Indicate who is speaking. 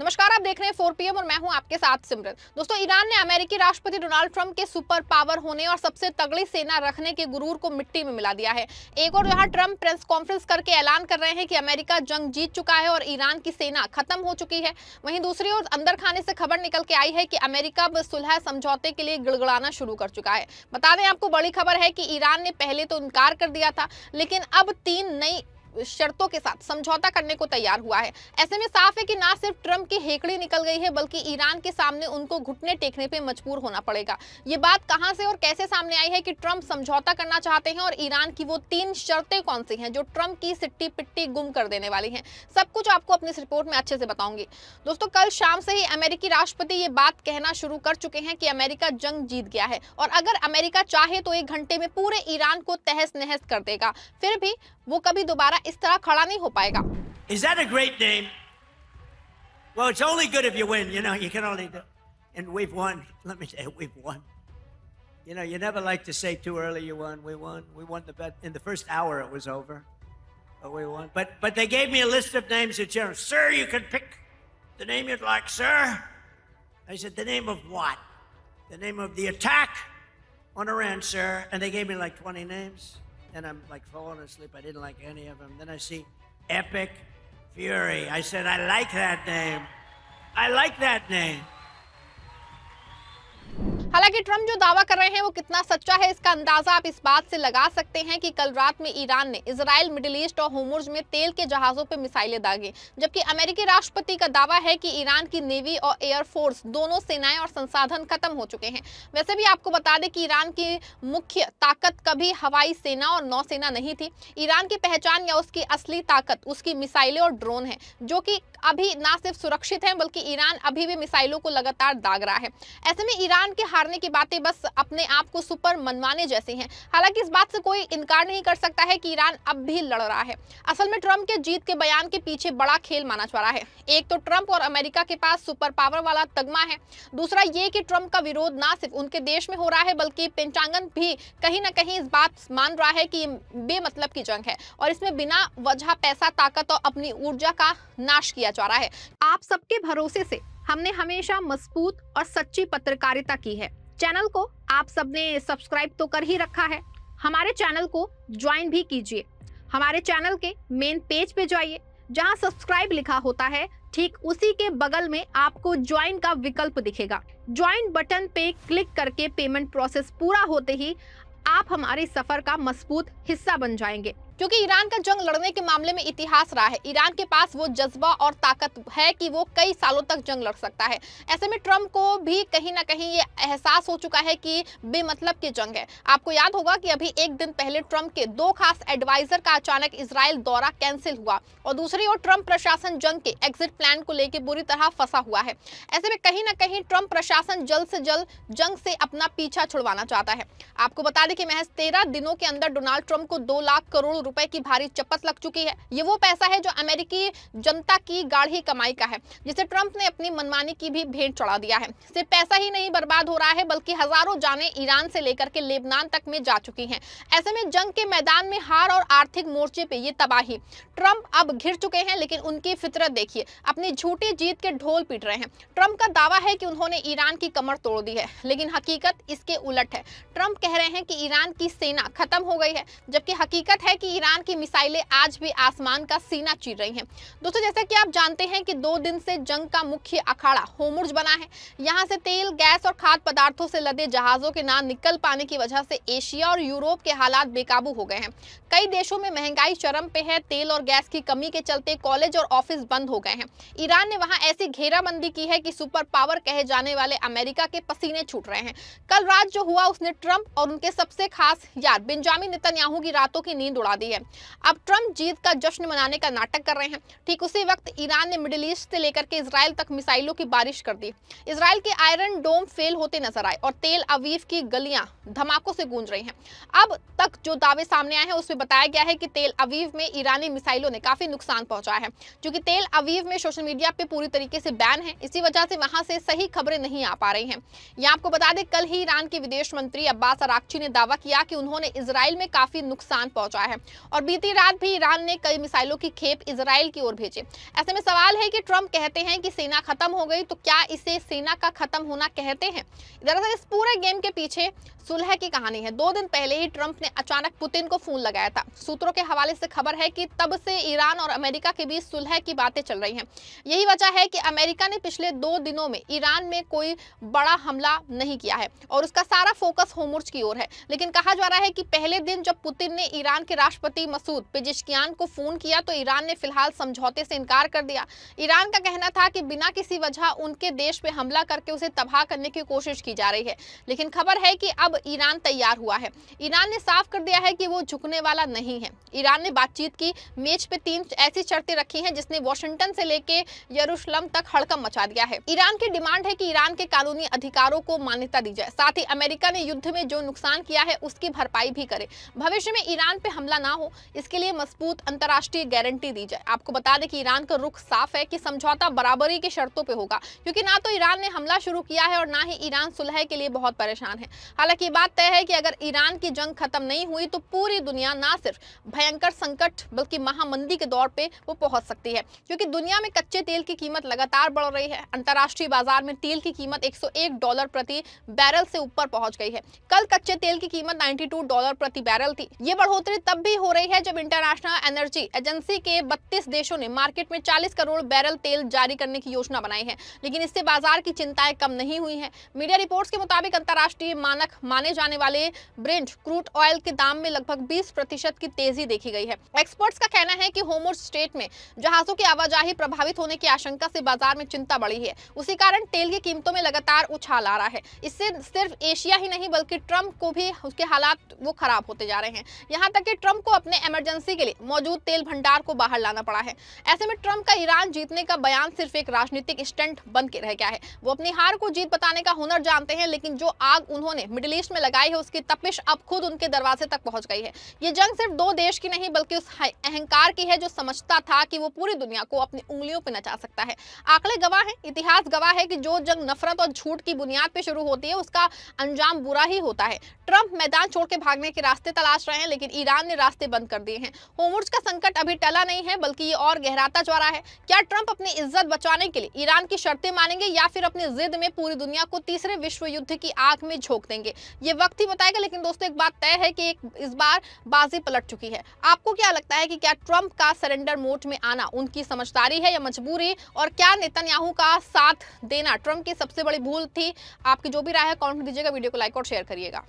Speaker 1: नमस्कार, आप देख रहे हैं 4 PM और मैं हूं आपके साथ सिमरन। दोस्तों, ईरान ने अमेरिकी राष्ट्रपति डोनाल्ड ट्रंप के सुपर पावर होने और सबसे तगड़ी सेना रखने के गुरूर को मिट्टी में मिला दिया है। एक और जहां ट्रंप प्रेस कॉन्फ्रेंस करके ऐलान कर रहे हैं कि अमेरिका जंग जीत चुका है और ईरान की सेना खत्म हो चुकी है, वहीं दूसरी ओर अंदर खाने से खबर निकल के आई है कि अमेरिका अब सुलह समझौते के लिए गिड़गिड़ाना शुरू कर चुका है। बता दें आपको, बड़ी खबर है कि ईरान ने पहले तो इनकार कर दिया था, लेकिन अब 3 नई शर्तों के साथ समझौता करने को तैयार हुआ है। ऐसे में साफ है कि ना सिर्फ ट्रंप की हेकड़ी निकल गई है, बल्कि ईरान के सामने उनको घुटने टेकने पे मजबूर होना पड़ेगा। ये बात कहां से और कैसे सामने आई है कि ट्रंप समझौता करना चाहते हैं और ईरान की वो 3 शर्तें कौन सी हैं जो ट्रंप की सिट्टी पिट्टी गुम कर देने वाली हैं, सब कुछ आपको अपनी इस रिपोर्ट में अच्छे से बताऊंगी। दोस्तों, कल शाम से ही अमेरिकी राष्ट्रपति ये बात कहना शुरू कर चुके हैं कि अमेरिका जंग जीत गया है और अगर अमेरिका चाहे तो 1 घंटे में पूरे ईरान को तहस नहस कर देगा। फिर भी वो कभी दोबारा इस तरह खड़ा नहीं हो पाएगा।
Speaker 2: Is that a great name? Well, it's only good if you win. You know, you can only do. And we've won. Let me say, we've won. You know, you never like to say too early you won. We won. We won the bet. In the first hour, it was over. But we won. But they gave me a list of names at general. Sir, you can pick the name you'd like, sir. I said, the name of what? The name of the attack on Iran, sir. And they gave me like 20 names. And I'm like falling asleep. I didn't like any of them. Then I see Epic Fury. I said, I like that name. I like that name.
Speaker 1: हालांकि Trump जो दावा कर रहे हैं वो कितना सच्चा है, इसका अंदाजा आप इस बात से लगा सकते हैं कि कल रात में ईरान ने इजराइल, मिडिल ईस्ट और होर्मुज में तेल के जहाजों पर मिसाइलें दागी, जबकि अमेरिकी राष्ट्रपति का दावा है कि ईरान की नेवी और एयरफोर्स दोनों सेनाएं और संसाधन खत्म हो चुके हैं। वैसे भी आपको बता दें कि ईरान की मुख्य ताकत कभी हवाई सेना और नौसेना नहीं थी। ईरान की पहचान या उसकी असली ताकत उसकी मिसाइलें और ड्रोन है, जो कि अभी ना सिर्फ सुरक्षित हैं, बल्कि ईरान अभी भी मिसाइलों को लगातार दाग रहा है। ऐसे में ईरान के हारने की बातें बस अपने आप को सुपर मनवाने जैसी हैं। हालांकि इस बात से कोई इनकार नहीं कर सकता है कि ईरान अब भी लड़ रहा है। असल में ट्रंप के जीत के बयान के पीछे बड़ा खेल माना जा रहा है। एक तो ट्रंप और अमेरिका के पास सुपर पावर वाला तगमा है, दूसरा ये कि ट्रंप का विरोध ना सिर्फ उनके देश में हो रहा है, बल्कि पेंटागन भी कहीं ना कहीं इस बात मान रहा है कि ये बेमतलब की जंग है और इसमें बिना वजह पैसा, ताकत और अपनी ऊर्जा का नाश किया जा रहा है। आप सबके भरोसे से हमने हमेशा मजबूत और सच्ची पत्रकारिता की है। चैनल को आप सबने सब्सक्राइब तो कर ही रखा है, हमारे चैनल को ज्वाइन भी कीजिए। हमारे चैनल के मेन पेज पे जाइए, जहां सब्सक्राइब लिखा होता है ठीक उसी के बगल में आपको ज्वाइन का विकल्प दिखेगा। ज्वाइन बटन पे क्लिक करके पेमेंट प्रोसेस पूरा होते ही आप हमारे सफर का मजबूत हिस्सा बन जाएंगे। क्योंकि ईरान का जंग लड़ने के मामले में इतिहास रहा है, ईरान के पास वो जज्बा और ताकत है कि वो कई सालों तक जंग लड़ सकता है। ऐसे में ट्रंप को भी कहीं ना कहीं ये एहसास हो चुका है कि बेमतलब की जंग है। आपको याद होगा कि अभी 1 दिन पहले ट्रंप के 2 खास एडवाइजर का अचानक इजराइल दौरा कैंसिल हुआ और दूसरी ओर ट्रंप प्रशासन जंग के एग्जिट प्लान को लेकर बुरी तरह फंसा हुआ है। ऐसे में कहीं ना कहीं ट्रंप प्रशासन जल्द से जल्द जंग से अपना पीछा छुड़वाना चाहता है। आपको बता दें कि महज 13 दिनों के अंदर डोनाल्ड ट्रंप को 2 लाख करोड़ रुपए की भारी चपत लग चुकी है। ये वो पैसा है जो अमेरिकी जनता की गाढ़ी कमाई का है, जिसे ट्रंप ने अपनी मनमानी की भी भेंट चढ़ा दिया है। सिर्फ पैसा ही नहीं बर्बाद हो रहा है, बल्कि हजारों जानें ईरान से लेकर के लेबनान तक में जा चुकी हैं। ऐसे में जंग के मैदान में हार और आर्थिक मोर्चे पे ये तबाही। ट्रंप अब घिर चुके हैं, लेकिन उनकी फितरत देखिए, अपनी झूठी जीत के ढोल पीट रहे हैं। ट्रंप का दावा है कि उन्होंने ईरान की कमर तोड़ दी है, लेकिन हकीकत इसके उलट है। ट्रंप कह रहे हैं कि ईरान की सेना खत्म हो गई है, जबकि हकीकत है कि ईरान की मिसाइलें आज भी आसमान का सीना चीर रही हैं। दोस्तों, जैसा कि आप जानते हैं कि 2 दिन से जंग का मुख्य अखाड़ा होर्मुज बना है। यहां से तेल, गैस और खाद्य पदार्थों से लदे जहाजों के ना निकल पाने की वजह से एशिया और यूरोप के हालात बेकाबू हो गए हैं। कई देशों में महंगाई चरम पे है। तेल और गैस की कमी के चलते कॉलेज और ऑफिस बंद हो गए हैं। ईरान ने वहां ऐसी घेराबंदी की है कि सुपर पावर कहे जाने वाले अमेरिका के पसीने छूट रहे हैं। कल रात जो हुआ उसने ट्रंप और उनके सबसे खास यार बेंजामिन नेतन्याहू की रातों की नींद उड़ा दी है। अब ट्रंप जीत का जश्न मनाने का नाटक कर रहे हैं। ठीक उसी वक्त ईरान ने मिडिल ईस्ट से लेकर के इजराइल तक मिसाइलों की बारिश कर दी। इजराइल के आयरन डोम फेल होते नजर आए और तेल अवीव की गलियां धमाकों से गूंज रही हैं। अब तक जो दावे सामने आए हैं उसमें बताया गया है कि तेल अवीव में ईरानी मिसाइलों ने काफी नुकसान पहुंचाया है। क्योंकि तेल अवीव में सोशल मीडिया पे पूरी तरीके से बैन है, इसी वजह से वहां से सही खबरें नहीं आ पा रही हैं। यहाँ आपको बता दें, कल ही ईरान के विदेश मंत्री अब्बास अराक्ची ने दावा किया कि उन्होंने इजराइल में काफी नुकसान पहुंचाया है और बीती रात भी ईरान ने कई मिसाइलों की खेप इजराइल की ओर भेजे। ऐसे में सवाल है कि ट्रंप कहते हैं कि सेना खत्म हो गई, तो क्या इसे सेना का खत्म होना कहते हैं? दरअसल इस पूरे गेम के पीछे सुलह की कहानी है। 2 दिन पहले ही ट्रंप ने अचानक पुतिन को फोन लगाया था। सूत्रों के हवाले से खबर है कि तब से ईरान और अमेरिका के बीच सुलह की बातें चल रही हैं। यही वजह है कि अमेरिका ने पिछले 2 दिनों में ईरान में कोई बड़ा हमला नहीं किया है और उसका सारा फोकस होर्मुज़ की ओर है। लेकिन कहा जा रहा है कि पहले दिन जब पुतिन ने ईरान के राष्ट्रपति मसूद पेजेश्कियान को फोन किया तो ईरान ने फिलहाल समझौते से इनकार कर दिया। ईरान का कहना था कि बिना किसी वजह उनके देश पे हमला करके उसे तबाह करने की कोशिश की जा रही है। लेकिन खबर है कि अब ईरान तैयार हुआ है। ईरान ने साफ कर दिया है कि वो झुकने वाला नहीं है। ईरान ने बातचीत की मेज पे 3 ऐसी शर्तें रखी हैं जिसने वॉशिंगटन से लेके यरूशलेम तक हड़कंप मचा दिया है। ईरान की डिमांड है कि ईरान के कानूनी अधिकारों को मान्यता दी जाए, साथ ही अमेरिका ने युद्ध में जो नुकसान किया है उसकी भरपाई भी करे। भविष्य में ईरान पे हमला ना हो, इसके लिए मजबूत अंतर्राष्ट्रीय गारंटी दी जाए। आपको बता दें कि ईरान का रुख साफ है कि समझौता बराबरी की शर्तों पे होगा, क्योंकि ना तो ईरान ने हमला शुरू किया है और ना ही ईरान सुलह के लिए बहुत परेशान है। हालांकि बात तय है कि अगर ईरान की जंग खत्म नहीं हुई तो पूरी दुनिया ना सिर्फ भयंकर संकट बल्कि महामंदी के दौर पे वो पहुंच सकती है, क्योंकि दुनिया में कच्चे तेल की कीमत लगातार बढ़ रही है। अंतर्राष्ट्रीय बाजार में तेल की कीमत $101 प्रति बैरल से ऊपर पहुंच गई है। कल कच्चे तेल की कीमत $92 प्रति बैरल थी। ये बढ़ोतरी तब भी हो रही है जब इंटरनेशनल एनर्जी एजेंसी के 32 देशों ने मार्केट में 40 करोड़ बैरल तेल जारी करने की योजना बनाई है। लेकिन इससे बाजार की चिंताएं कम नहीं हुई हैं। मीडिया रिपोर्ट्स के मुताबिक अंतर्राष्ट्रीय मानक माने जाने वाले ब्रेंट क्रूड ऑयल के दाम में लगभग 20% की तेजी देखी गई है। एक्सपर्ट्स का कहना है कि होर्मुज़ स्ट्रेट में जहाजों की आवाजाही प्रभावित होने की आशंका से बाजार में चिंता बढ़ी है। उसी कारण तेल की कीमतों में लगातार उछाल आ रहा है। इससे सिर्फ एशिया ही नहीं बल्कि ट्रंप को भी उसके हालात वो खराब होते जा रहे हैं। यहाँ तक कि ट्रंप को अपने इमरजेंसी के लिए मौजूद तेल भंडार को बाहर लाना पड़ा है। ऐसे में ट्रंप का ईरान जीतने का बयान सिर्फ एक राजनीतिक स्टंट बन के रह गया है। वो अपनी हार को जीत बताने का हुनर जानते हैं, लेकिन जो आग उन्होंने मिडिल ईस्ट में लगाई है उसकी तपिश अब खुद उनके दरवाजे तक पहुंच गई है। ये जंग सिर्फ 2 देश की नहीं बल्कि उस अहंकार की है जो समझता था कि वो पूरी दुनिया को अपनी उंगलियों पे नचा सकता है। आंकड़े गवाह हैं, इतिहास गवाह है कि जो जंग नफरत और झूठ की बुनियाद पे शुरू होती है उसका अंजाम बुरा ही होता है। ट्रंप मैदान छोड़ के भागने के रास्ते तलाश रहे हैं, लेकिन ईरान ने रास्ते बंद कर दिए हैं। होर्मुज़ का संकट अभी टला नहीं है बल्कि ये और गहराता जा रहा है। क्या ट्रंप अपनी इज्जत बचाने के लिए ईरान की शर्तें मानेंगे या फिर अपनी जिद में पूरी दुनिया को तीसरे विश्व युद्ध की आग में झोंक देंगे? ये वक्त ही बताएगा। लेकिन दोस्तों एक बात तय है कि इस बार बाजी पलट चुकी है। आपको क्या लगता है कि क्या ट्रंप का सरेंडर मोड में आना उनकी समझदारी है या मजबूरी, और क्या नेतन्याहू का साथ देना ट्रंप की सबसे बड़ी भूल थी? आपकी जो भी राय है कमेंट में दीजिएगा, वीडियो को लाइक और शेयर करिएगा।